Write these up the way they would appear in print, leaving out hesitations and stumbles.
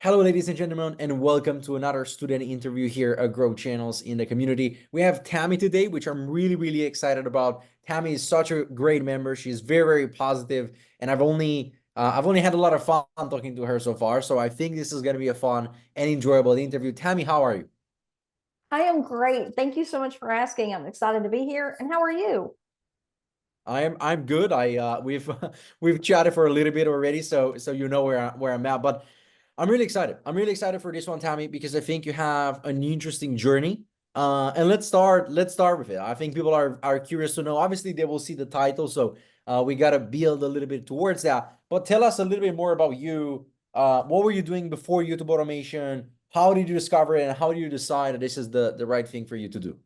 Hello, ladies and gentlemen, and welcome to another student interview here at Grow Channels in the community. We have Tammy today, which I'm really excited about. Tammy is such a great member. She's very positive, and I've only had a lot of fun talking to her so far. So I think this is going to be a fun and enjoyable interview. Tammy, how are you? I am great. Thank you so much for asking. I'm excited to be here. And how are you? I'm good. We've we've chatted for a little bit already, so you know where I'm at. But I'm really excited. I'm really excited for this one, Tammy, because I think you have an interesting journey. And let's start with it. I think people are curious to know. Obviously, they will see the title, so we gotta build a little bit towards that. But tell us a little bit more about you. What were you doing before YouTube automation? How did you discover it, and how do you decide that this is the right thing for you to do?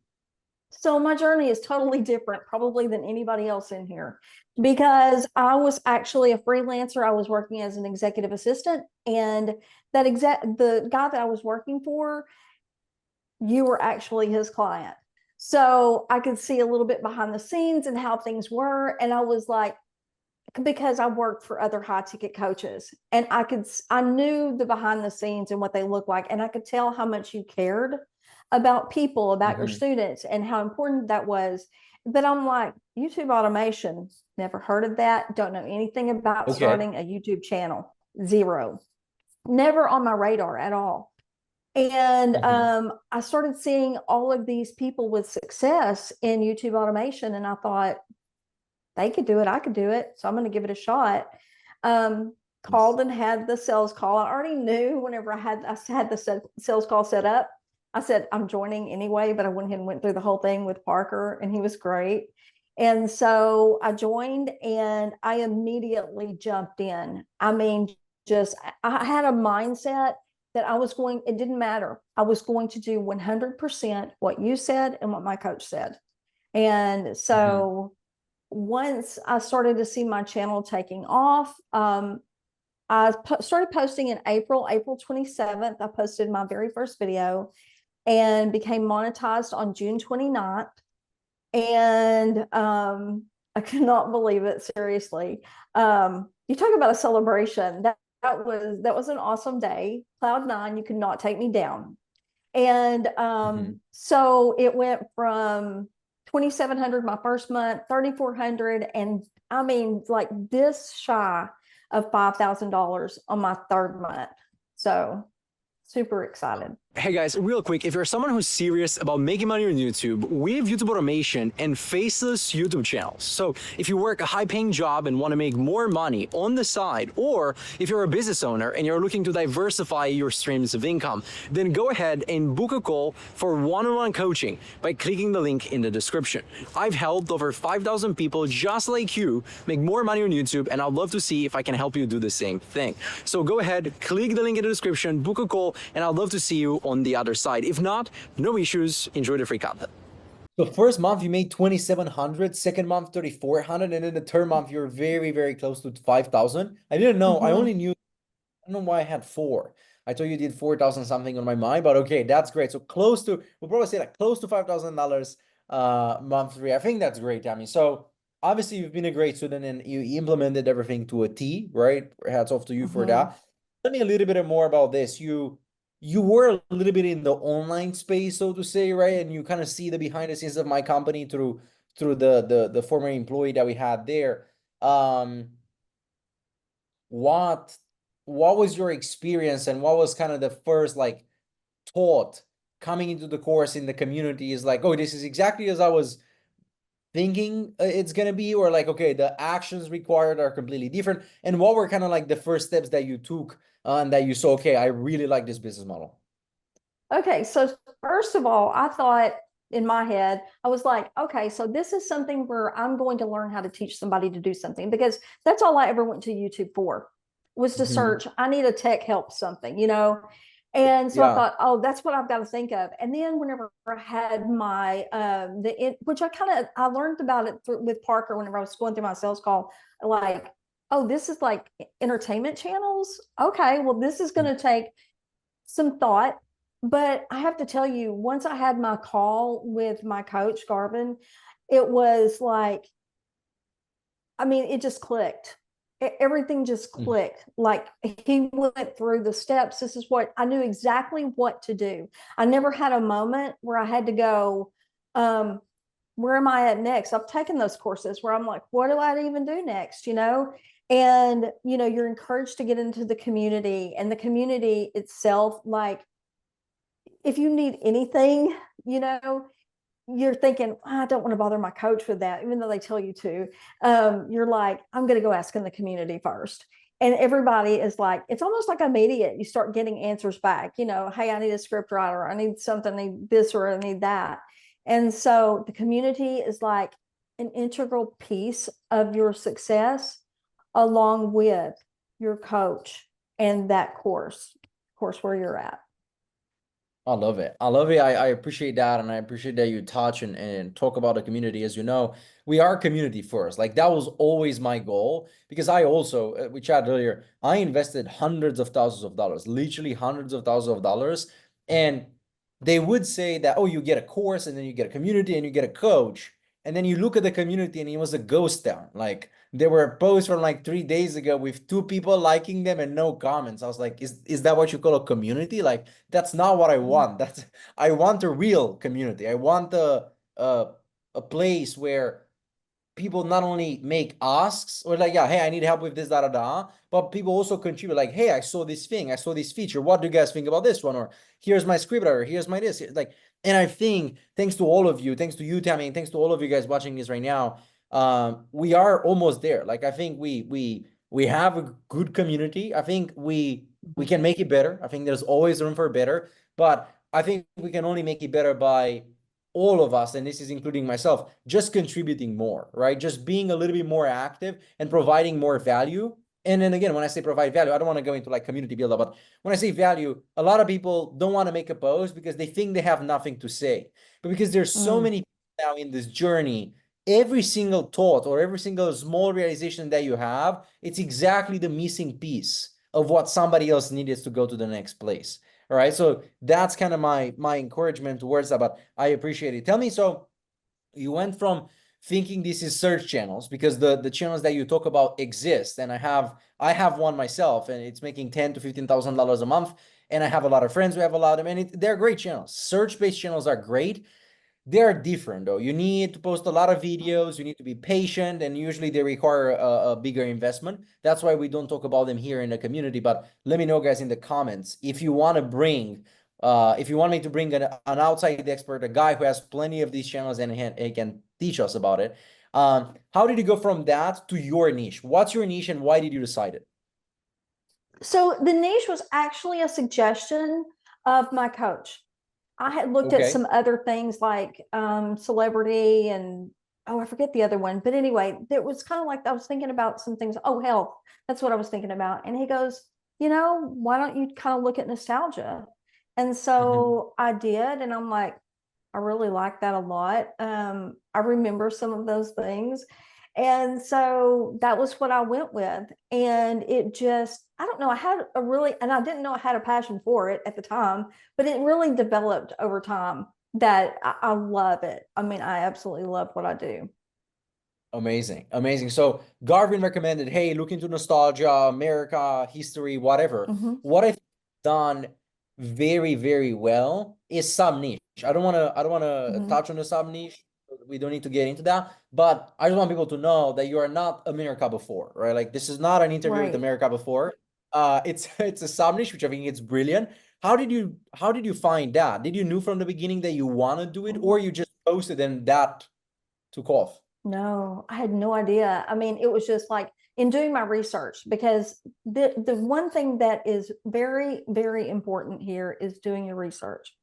So my journey is totally different, probably than anybody else in here, because I was actually a freelancer. I was working as an executive assistant, and the guy that I was working for, you were actually his client. So I could see a little bit behind the scenes and how things were. And I was like, because I worked for other high ticket coaches and I knew the behind the scenes and what they look like. And I could tell how much you cared about people, about your Mhm. students and how important that was. But I'm like, YouTube automation, never heard of that. Don't know anything about Okay. starting a YouTube channel. Zero, never on my radar at all. And Mhm. I started seeing all of these people with success in YouTube automation. And I thought, they could do it, I could do it. So I'm going to give it a shot. Called and had the sales call. I already knew whenever I had the sales call set up. I said, I'm joining anyway, but I went ahead and went through the whole thing with Parker, and he was great. And so I joined and I immediately jumped in. I mean, just I had a mindset that it didn't matter. I was going to do 100% what you said and what my coach said. And Mhm. so once I started to see my channel taking off, I started posting in April 27th. I posted my very first video and became monetized on June 29th. And I cannot believe it, seriously. You talk about a celebration. That was an awesome day. Cloud nine, you could not take me down. And Mhm. so it went from 2,700 my first month, 3,400, and I mean, like this shy of $5,000 on my third month. So super excited. Hey guys, real quick, if you're someone who's serious about making money on YouTube, we have YouTube automation and Faceless YouTube channels. So if you work a high-paying job and want to make more money on the side, or if you're a business owner and you're looking to diversify your streams of income, then go ahead and book a call for one-on-one coaching by clicking the link in the description. I've helped over 5,000 people just like you make more money on YouTube, and I'd love to see if I can help you do the same thing. So go ahead, click the link in the description, book a call, and I'd love to see you on the other side. If not, no issues. Enjoy the free content. So first month you made 2,700, second month 3,400, and then the third month you're very close to 5,000. I didn't know. I Mm-hmm. only knew. I don't know why I had four. I thought you did 4,000 something on my mind, but okay, that's great. So close to, we'll probably say like close to $5,000 month three. I think that's great, Tammy. So obviously you've been a great student and you implemented everything to a T, right? Hats off to you for Mm-hmm. that. Tell me a little bit more about this. You were a little bit in the online space, so to say, right? And you kind of see the behind the scenes of my company through the former employee that we had there. Um, what what was your experience and what was kind of the first like thought coming into the course in the community is like, oh, this is exactly as I was thinking it's gonna be, or like, okay, the actions required are completely different. And what were kind of like the first steps that you took and that you saw, okay, I really like this business model? Okay, so first of all, I thought in my head, I was like, okay, so this is something where I'm going to learn how to teach somebody to do something because that's all I ever went to YouTube for was to Mhm. search, I need a tech help something. And so I Yeah. thought, oh, that's what I've got to think of. And then whenever I had my which I learned about it with Parker whenever I was going through my sales call, like, oh, this is like entertainment channels. Okay, well, this is going to take some thought. But I have to tell you, once I had my call with my coach, Garvin, it was like, I mean, it just clicked. everything just clicked. Like he went through the steps. This is what I knew exactly what to do. I never had a moment where I had to go, where am I at next? I've taken those courses where I'm like, what do I even do next? And you're encouraged to get into the community, and the community itself, like if you need anything, you're thinking, I don't want to bother my coach with that, even though they tell you to. You're like, I'm going to go ask in the community first. And everybody is like, it's almost like immediate. You start getting answers back, hey, I need a script writer, I need something, I need this, or I need that. And so the community is like an integral piece of your success, along with your coach and that course where you're at. I love it. I love it. I appreciate that. And I appreciate that you touch and talk about the community. As you know, we are community first. Like that was always my goal, because I also, we chatted earlier, I invested hundreds of thousands of dollars, literally hundreds of thousands of dollars. And they would say that, oh, you get a course and then you get a community and you get a coach. And then you look at the community and it was a ghost town. Like there were posts from like 3 days ago with 2 people liking them and no comments. I was like, is that what you call a community? Like, that's not what I want. I want a real community. I want a place where people not only make asks or like, yeah, hey, I need help with this, but people also contribute like, hey, I saw this thing, I saw this feature. What do you guys think about this one? Or here's my script writer, here's my this. Like, and I think thanks to all of you, thanks to you, Tammy, and thanks to all of you guys watching this right now, we are almost there. Like, I think we have a good community. I think we can make it better. I think there's always room for better, but I think we can only make it better by all of us, and this is including myself, just contributing more, right? Just being a little bit more active and providing more value. And then again, when I say provide value, I don't want to go into like community builder, but when I say value, a lot of people don't want to make a post because they think they have nothing to say. But because there's so many people now in this journey, every single thought or every single small realization that you have, it's exactly the missing piece of what somebody else needed to go to the next place. All right. So that's kind of my encouragement towards that, but I appreciate it. Tell me, so you went from thinking this is search channels, because the channels that you talk about exist, and I have one myself, and it's making $10,000 to $15,000 a month, and I have a lot of friends who have a lot of them, and they're great channels. Search-based channels are great. They're different though. You need to post a lot of videos, you need to be patient, and usually they require a bigger investment. That's why we don't talk about them here in the community. But let me know, guys, in the comments if you want to bring if you want me to bring an outside expert, a guy who has plenty of these channels and he can teach us about it. How did you go from that to your niche? What's your niche and why did you decide it? So the niche was actually a suggestion of my coach. I had looked at Okay. some other things like celebrity and, oh, I forget the other one. But anyway, it was kind of like I was thinking about some things. Oh, health. That's what I was thinking about. And he goes, why don't you kind of look at nostalgia? And so I did. And I'm like, I really like that a lot. I remember some of those things. And so that was what I went with. And it just, I don't know, I had a really, and I didn't know I had a passion for it at the time, but it really developed over time that I love it. I mean, I absolutely love what I do. Amazing. Amazing. So Garvin recommended, hey, look into nostalgia, America, history, whatever. What I've done very, very well is sub niche. I don't want to touch on the sub niche. We don't need to get into that, but I just want people to know that you are not America before, right? Like, this is not an interview with Right. America before. It's a sub niche, which I think it's brilliant. How did you find that? Did you knew from the beginning that you want to do it, or you just posted and that took off? No, I had no idea. I mean, it was just like in doing my research, because the one thing that is very, very important here is doing your research.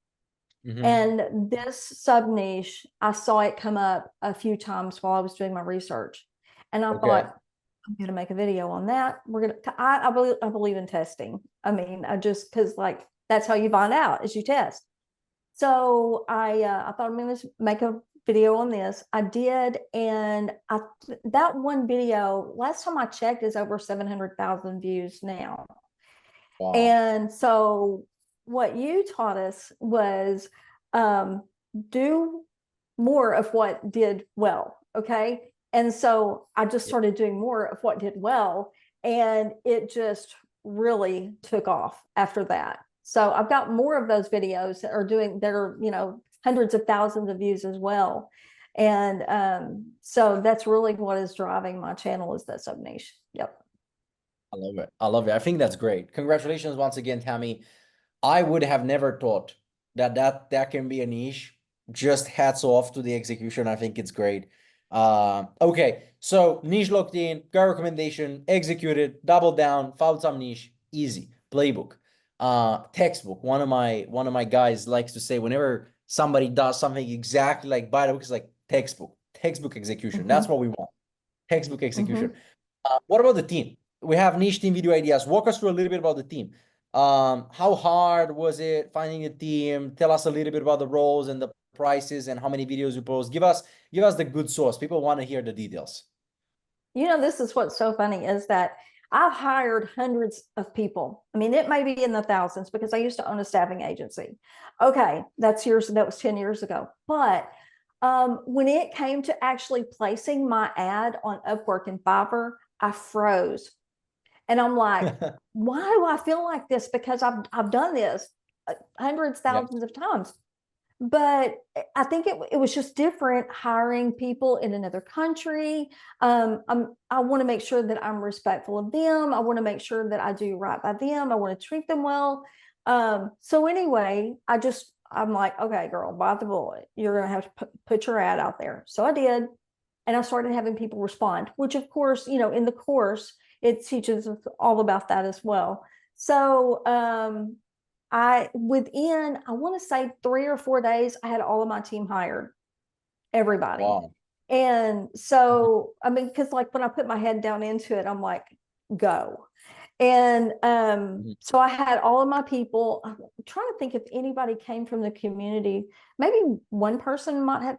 And this sub niche, I saw it come up a few times while I was doing my research. And I thought, I'm going to make a video on that. I believe in testing. I mean, because like, that's how you find out, is you test. So I thought I'm going to make a video on this. I did. And that one video, last time I checked, is over 700,000 views now. Wow. And so what you taught us was do more of what did well. Okay. And so I just started doing more of what did well. And it just really took off after that. So I've got more of those videos that are, you know, hundreds of thousands of views as well. And so that's really what is driving my channel, is that sub niche. Yep. I love it. I love it. I think that's great. Congratulations once again, Tammy. I would have never thought that can be a niche. Just hats off to the execution. I think it's great. Okay, so niche locked in, got recommendation, executed, doubled down, found some niche, easy playbook. Textbook. One of my guys likes to say whenever somebody does something exactly like by the book, it's like textbook execution. That's what we want. Textbook execution. What about the team? We have niche team video ideas. Walk us through a little bit about the team. How hard was it finding a team? Tell us a little bit about the roles and the prices and how many videos you post. Give us the good source. People want to hear the details. You know, this is what's so funny is that I've hired hundreds of people. I mean, it may be in the thousands because I used to own a staffing agency. Okay, that was 10 years ago. But when it came to actually placing my ad on Upwork and Fiverr, I froze. And I'm like, why do I feel like this? Because I've done this hundreds, thousands of times. But I think it was just different hiring people in another country. I want to make sure that I'm respectful of them. I want to make sure that I do right by them. I want to treat them well. So anyway, I'm like, okay, girl, bite the bullet. You're going to have to put your ad out there. So I did. And I started having people respond, which of course, you know, in the course, it teaches us all about that as well. So within, I want to say 3 or 4 days, I had all of my team hired, everybody. Wow. And so, I mean, because like when I put my head down into it, I'm like, go. And so I had all of my people. I'm trying to think if anybody came from the community. Maybe one person might have,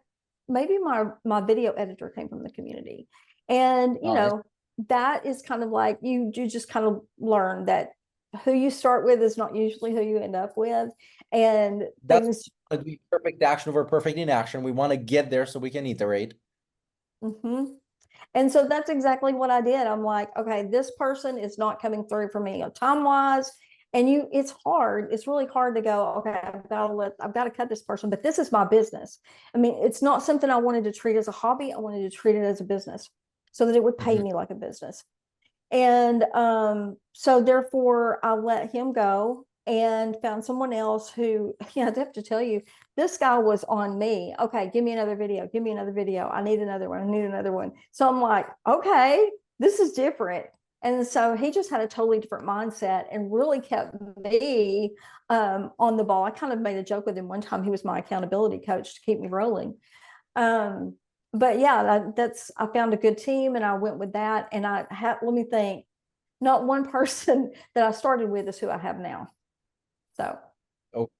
maybe my video editor came from the community. And, you know, that is kind of like, you just kind of learn that who you start with is not usually who you end up with. And that's the perfect action over perfect inaction. We want to get there so we can iterate. And so that's exactly what I did. I'm like, okay, this person is not coming through for me time wise. And it's hard. It's really hard to go, okay, I've got to cut this person, but this is my business. I mean, it's not something I wanted to treat as a hobby. I wanted to treat it as a business so that it would pay me like a business. And so therefore I let him go and found someone else who, yeah, I have to tell you, this guy was on me. Okay, give me another video. Give me another video. I need another one. I need another one. So I'm like, okay, this is different. And so he just had a totally different mindset and really kept me on the ball. I kind of made a joke with him one time. He was my accountability coach to keep me rolling. But yeah, I found a good team and I went with that. And let me think, not one person that I started with is who I have now. So. Oh,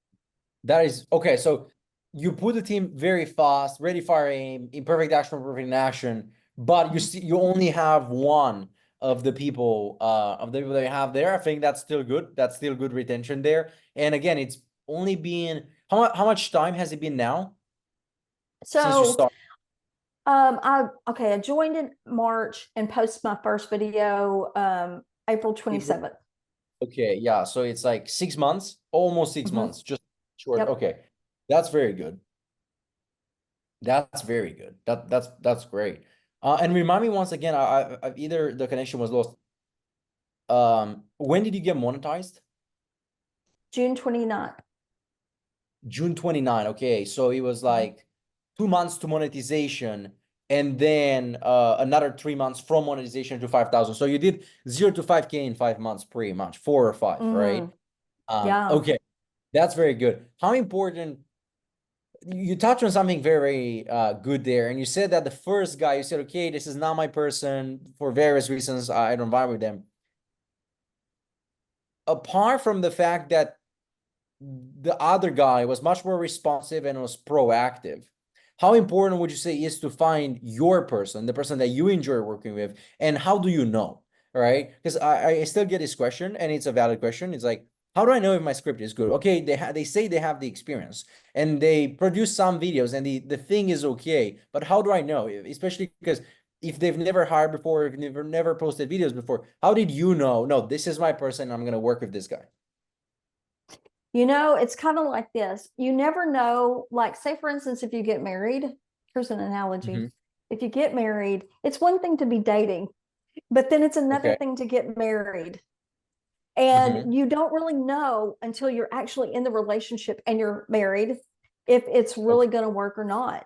that is okay. So you put the team very fast, ready, fire, aim, in perfect action, perfect action, but you only have one of the people that you have there. I think that's still good. That's still good retention there. And again, it's only been how much time has it been now? So since you started? I joined in March and posted my first video April 27th. Okay, yeah. So it's like 6 months, almost 6 months, just short. Yep. Okay. That's very good. That's very good. That's great. And remind me once again, I either the connection was lost. When did you get monetized? June 29th. June 29. Okay. So it was like 2 months to monetization and then another 3 months from monetization to 5,000. So you did 0 to 5K in 5 months, pretty much 4 or 5, right? Yeah. Okay. That's very good. How important, you touched on something very good there. And you said that the first guy, you said, okay, this is not my person for various reasons. I don't vibe with them. Apart from the fact that the other guy was much more responsive and was proactive, how important would you say is to find your person, the person that you enjoy working with, and how do you know, right? Because I still get this question, and it's a valid question. It's like, how do I know if my script is good? Okay, they say they have the experience, and they produce some videos, and the thing is okay, but how do I know? Especially because if they've never hired before, if never posted videos before, how did you know, no, this is my person, I'm going to work with this guy? It's kind of like this. You never know, like, say, for instance, if you get married, here's an analogy. Mm-hmm. If you get married, it's one thing to be dating, but then it's another Okay. thing to get married. Mm-hmm. And you don't really know until you're actually in the relationship and you're married if it's really Okay. going to work or not.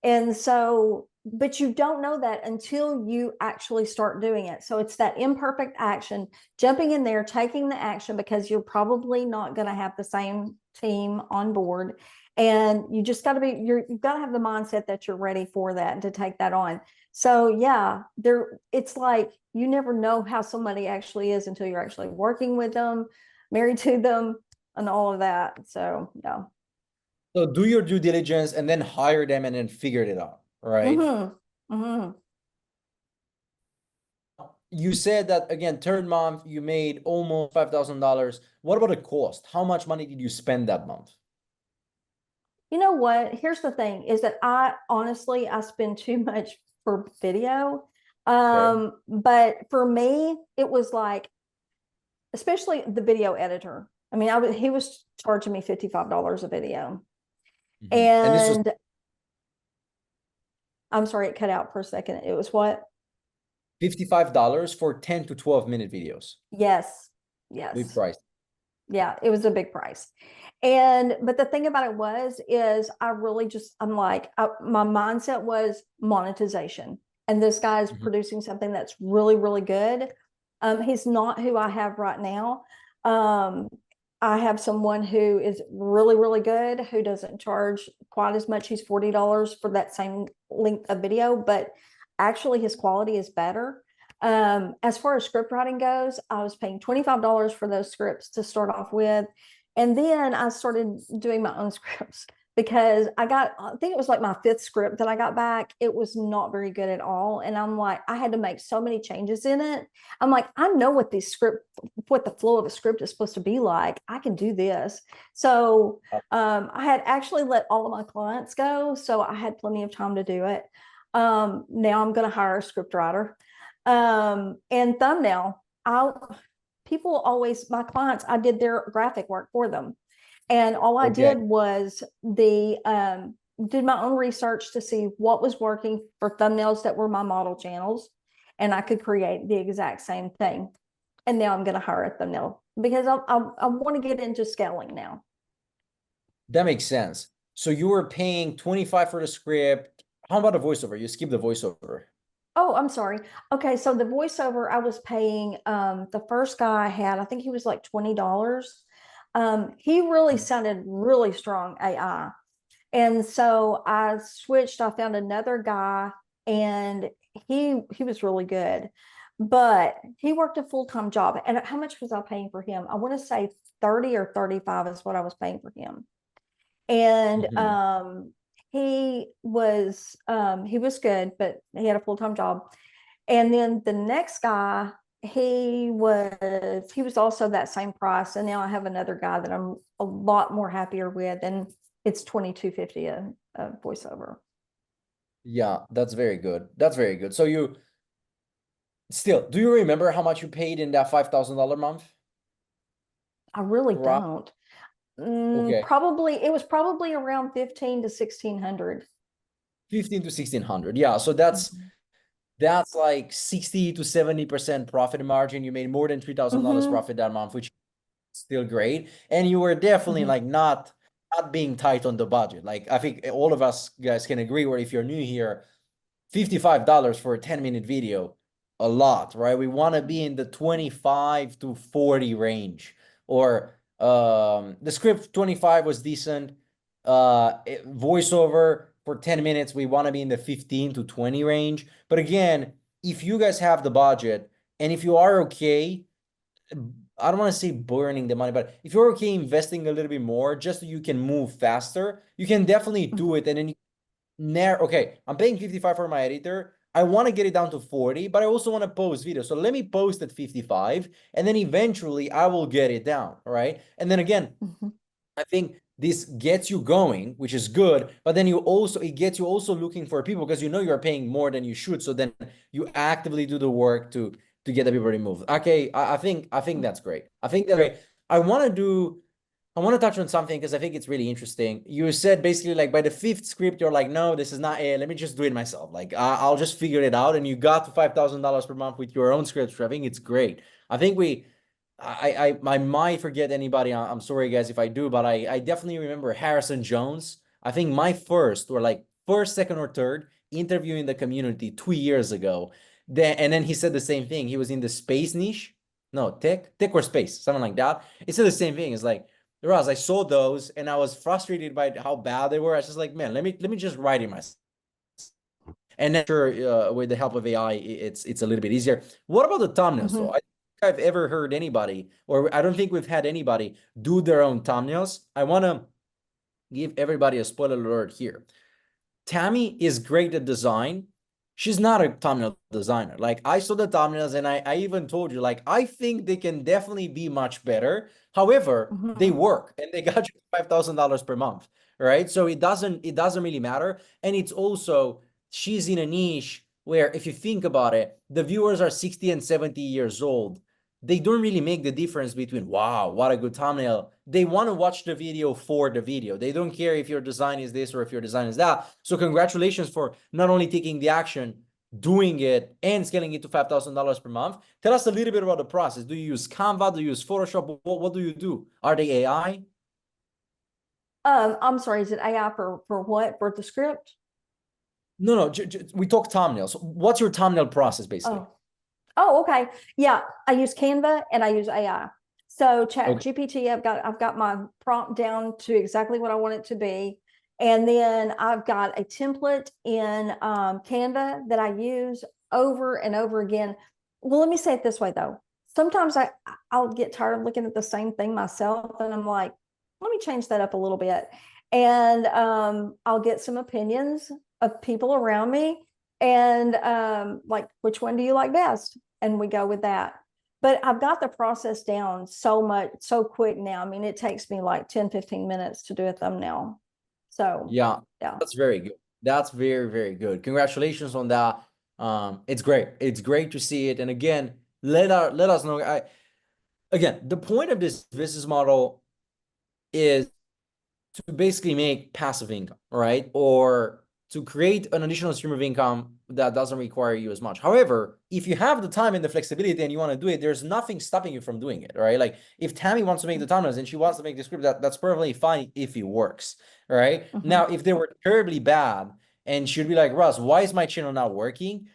And so, but you don't know that until you actually start doing it. So it's that imperfect action, jumping in there, taking the action, because you're probably not going to have the same team on board. And you just got to be, you've got to have the mindset that you're ready for that and to take that on. So yeah, it's like you never know how somebody actually is until you're actually working with them, married to them, and all of that. So yeah. So do your due diligence and then hire them and then figure it out, right? Mm-hmm. Mm-hmm. You said that again, third month you made almost $5,000. What about the cost? How much money did you spend that month? You know what? Here's the thing is that I honestly, I spend too much for video. Okay. But for me, it was like, especially the video editor. I mean, he was charging me $55 a video. Mm-hmm. And this was And I'm sorry, it cut out for a second. It was what? $55 for 10 to 12-minute videos. Yes. Big Yes. price. Yeah, it was a big price. But the thing about it is I really I'm like, my mindset was monetization. And this guy is Mm-hmm. producing something that's really, really good. He's not who I have right now. Um, I have someone who is really, really good, who doesn't charge quite as much. He's $40 for that same length of video, but actually his quality is better. As far as script writing goes, I was paying $25 for those scripts to start off with. And then I started doing my own scripts because I think it was like my fifth script that I got back. It was not very good at all. And I'm like, I had to make so many changes in it. I'm like, I know what what the flow of a script is supposed to be like. I can do this. So I had actually let all of my clients go. So I had plenty of time to do it. Now I'm going to hire a script writer. And thumbnail, people always, my clients, I did their graphic work for them. And all I Okay. did was did my own research to see what was working for thumbnails that were my model channels. And I could create the exact same thing. And now I'm going to hire a thumbnail because I want to get into scaling now. That makes sense. So you were paying 25 for the script. How about the voiceover? You skip the voiceover. Oh, I'm sorry. Okay, so the voiceover I was paying the first guy I had, I think he was like $20. He really sounded really strong AI. And so I switched, I found another guy and he was really good. But he worked a full-time job. And how much was I paying for him? I want to say 30 or 35 is what I was paying for him. And Mm-hmm. he was good, but he had a full-time job. And then the next guy, he was also that same price. And now I have another guy that I'm a lot more happier with, and it's $22.50 a voiceover. Yeah, that's very good. That's very good. So you still, do you remember how much you paid in that $5,000 month? I really Right. don't. Okay. It was probably around 15 to 1600. 15 to 1600. Yeah. So that's like 60 to 70% profit margin. You made more than $3,000 Mm-hmm. profit that month, which is still great. And you were definitely Mm-hmm. like not being tight on the budget. Like I think all of us guys can agree, where if you're new here, $55 for a 10-minute video, a lot, right? We want to be in the 25 to 40 range. Or the script 25 was decent. Voiceover for 10 minutes, we want to be in the 15 to 20 range. But again, if you guys have the budget and if you are okay, I don't want to say burning the money, but if you're okay investing a little bit more just so you can move faster, you can definitely do it. And then okay, I'm paying 55 for my editor. I want to get it down to 40, but I also want to post videos. So let me post at 55, and then eventually I will get it down, right? And then again, Mm-hmm. I think this gets you going, which is good, but then it gets you also looking for people because you know you're paying more than you should. So then you actively do the work to get the people removed. Okay, I think that's great. I think that's great. I want to touch on something because I think it's really interesting. You said basically like by the fifth script, you're like, no, this is not it. Let me just do it myself. Like I'll just figure it out. And you got to $5,000 per month with your own scripts. I think it's great. I think I might forget anybody. I'm sorry guys if I do, but I definitely remember Harrison Jones. I think my first or like first, second, or third interview in the community 2 years ago. Then he said the same thing. He was in the space niche. No, tech or space, something like that. He said the same thing. It's like, Raz, I saw those and I was frustrated by how bad they were. I was just like, man, let me just write it myself. And then sure, with the help of AI, it's a little bit easier. What about the thumbnails though? I don't think I've ever heard anybody, or I don't think we've had anybody do their own thumbnails. I want to give everybody a spoiler alert here. Tammy is great at design. She's not a thumbnail designer. Like I saw the thumbnails and I even told you, like, I think they can definitely be much better. However, they work and they got you $5,000 per month, right? So it doesn't really matter. And it's also, she's in a niche where if you think about it, the viewers are 60 and 70 years old. They don't really make the difference between, wow, what a good thumbnail. They want to watch the video for the video. They don't care if your design is this or if your design is that. So congratulations for not only taking the action, doing it, and scaling it to $5,000 per month. Tell us a little bit about the process. Do you use Canva? Do you use Photoshop? What do you do? Are they AI? I'm sorry, is it AI for what? For the script? No, we talk thumbnails. What's your thumbnail process basically? Oh, okay. Yeah, I use Canva and I use AI. So Chat Okay. GPT, I've got my prompt down to exactly what I want it to be. And then I've got a template in Canva that I use over and over again. Well, let me say it this way though. Sometimes I'll get tired of looking at the same thing myself, and I'm like, let me change that up a little bit. And I'll get some opinions of people around me, and like, which one do you like best? And we go with that. But I've got the process down so quick now. I mean, it takes me like 10, 15 minutes to do a thumbnail. So yeah, yeah. that's very good. That's very, very good. Congratulations on that. It's great. It's great to see it. And again, let us know. Again, the point of this business model is to basically make passive income, right? Or to create an additional stream of income that doesn't require you as much. However, if you have the time and the flexibility and you want to do it, there's nothing stopping you from doing it, right? Like if Tammy wants to make the thumbnails and she wants to make the script, that's perfectly fine if it works, right? Now, if they were terribly bad and she'd be like, Russ, why is my channel not working?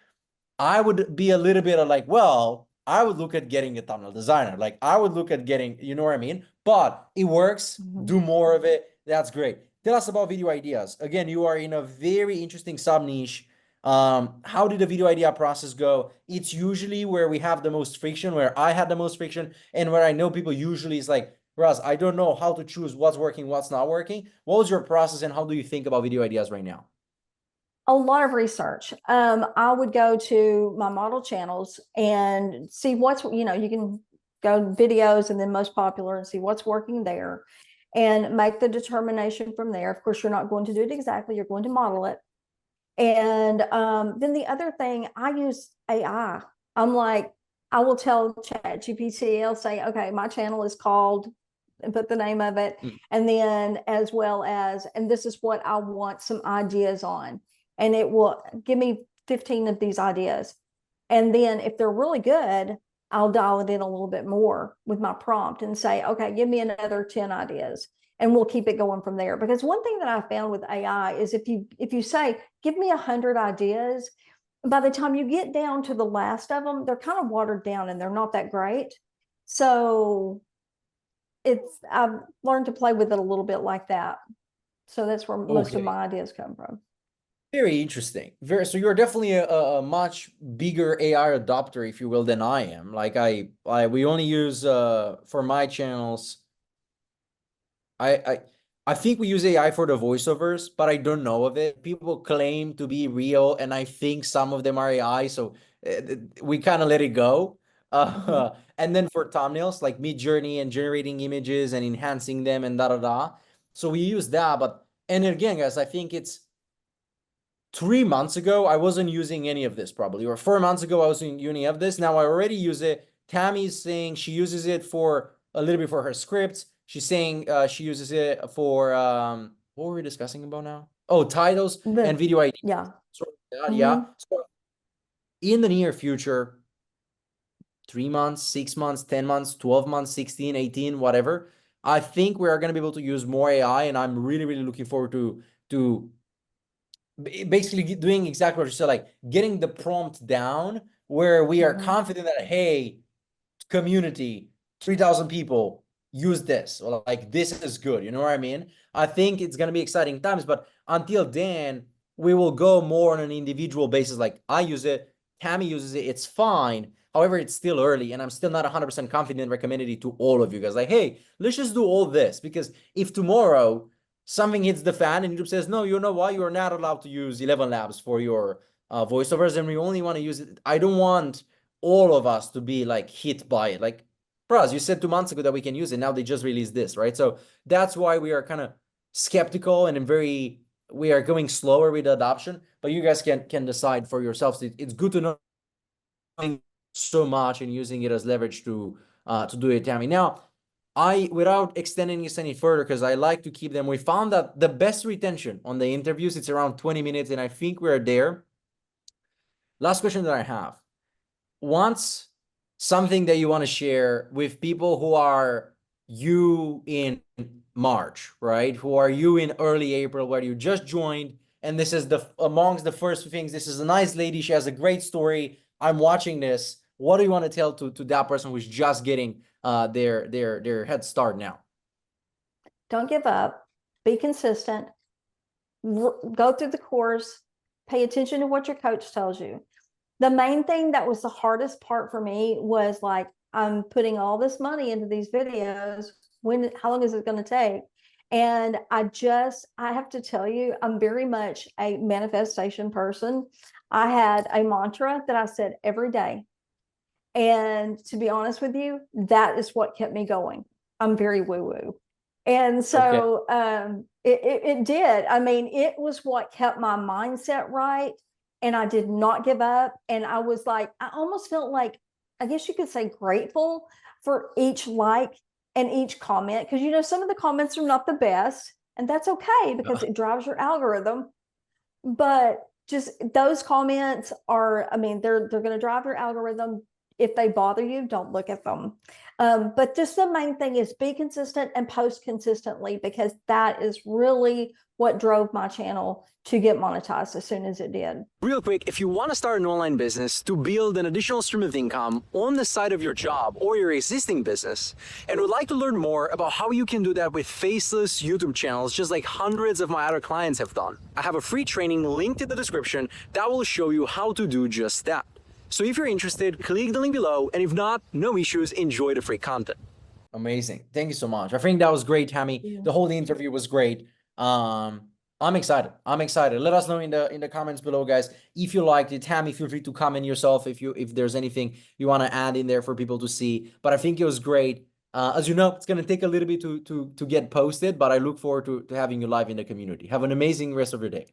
I would be a little bit of like, well, I would look at getting a thumbnail designer. Like I would look at getting, you know what I mean? But it works. Do more of it. That's great. Tell us about video ideas. Again, you are in a very interesting sub niche. How did the video idea process go? It's usually where we have the most friction, where I had the most friction, and where I know people usually is like, Russ, I don't know how to choose what's working, what's not working. What was your process and how do you think about video ideas right now? A lot of research. I would go to my model channels and see what's, you can go videos and then most popular and see what's working there and make the determination from there. Of course, you're not going to do it exactly, you're going to model it. And then the other thing, I use AI. I'm like, I will tell Chat GPT, I'll say, okay, my channel is called, and put the name of it. And then as well as, and this is what I want some ideas on. And it will give me 15 of these ideas. And then if they're really good, I'll dial it in a little bit more with my prompt and say, okay, give me another 10 ideas. And we'll keep it going from there. Because one thing that I found with AI is if you say, give me 100 ideas, by the time you get down to the last of them, they're kind of watered down and they're not that great. So I've learned to play with it a little bit like that. So that's where most of my ideas come from. Very interesting. So you're definitely a much bigger AI adopter, if you will, than I am. Like we only use for my channels. I think we use AI for the voiceovers, but I don't know of it. People claim to be real, and I think some of them are AI, so we kind of let it go. And then for thumbnails, like Midjourney and generating images and enhancing them and da da da. So we use that, but, and again, guys, I think it's 3 months ago, I wasn't using any of this probably, or 4 months ago, I was using any of this. Now I already use it. Tammy's saying she uses it for a little bit for her scripts. She's saying she uses it for, what were we discussing about now? Oh, titles and video ideas. Yeah. Yeah. So in the near future, 3 months, 6 months, 10 months, 12 months, 16, 18, whatever, I think we are going to be able to use more AI, and I'm really, really looking forward to basically doing exactly what you said, like getting the prompt down where we are confident that, hey, community, 3,000 people use this, or like this is good. You know what I mean? I think it's going to be exciting times, but until then, we will go more on an individual basis. Like I use it, Tammy uses it, it's fine. However, it's still early, and I'm still not 100% confident recommending it to all of you guys. Like, hey, let's just do all this, because if tomorrow something hits the fan and YouTube says, no, you know what, you're not allowed to use 11 labs for your voiceovers, and we only want to use it, I don't want all of us to be like hit by it. Like, bros, you said 2 months ago that we can use it. Now they just released this, right? So that's why we are kind of skeptical and we are going slower with the adoption. But you guys can decide for yourselves. It's good to know so much and using it as leverage to do it, Tammy. Now, without extending this any further, because I like to keep them, we found that the best retention on the interviews, it's around 20 minutes, and I think we're there. Last question that I have. Once something that you want to share with people who are you in March, right? Who are you in early April, where you just joined, and this is the amongst the first things. This is a nice lady. She has a great story. I'm watching this. What do you want to tell to that person who's just getting their head start now? Don't give up. Be consistent. Go through the course. Pay attention to what your coach tells you. The main thing that was the hardest part for me was like, I'm putting all this money into these videos. How long is it going to take? And I have to tell you, I'm very much a manifestation person. I had a mantra that I said every day. And to be honest with you, that is what kept me going. I'm very woo-woo. And so it did. I mean, it was what kept my mindset right. And I did not give up. And I was like, I almost felt like, I guess you could say, grateful for each like and each comment. Because, you know, some of the comments are not the best. And that's okay, because it drives your algorithm. But just those comments are, I mean, they're going to drive your algorithm. If they bother you, don't look at them. But just the main thing is be consistent and post consistently, because that is really what drove my channel to get monetized as soon as it did. Real quick, if you want to start an online business to build an additional stream of income on the side of your job or your existing business, and would like to learn more about how you can do that with faceless YouTube channels, just like hundreds of my other clients have done, I have a free training linked in the description that will show you how to do just that. So if you're interested, click the link below, and if not, no issues, enjoy the free content. Amazing. Thank you so much. I think that was great, Tammy. Yeah. The whole interview was great. I'm excited. I'm excited. Let us know in the comments below, guys, if you liked it. Tammy, feel free to comment yourself if there's anything you want to add in there for people to see. But I think it was great. As you know, it's gonna take a little bit to get posted, but I look forward to having you live in the community. Have an amazing rest of your day.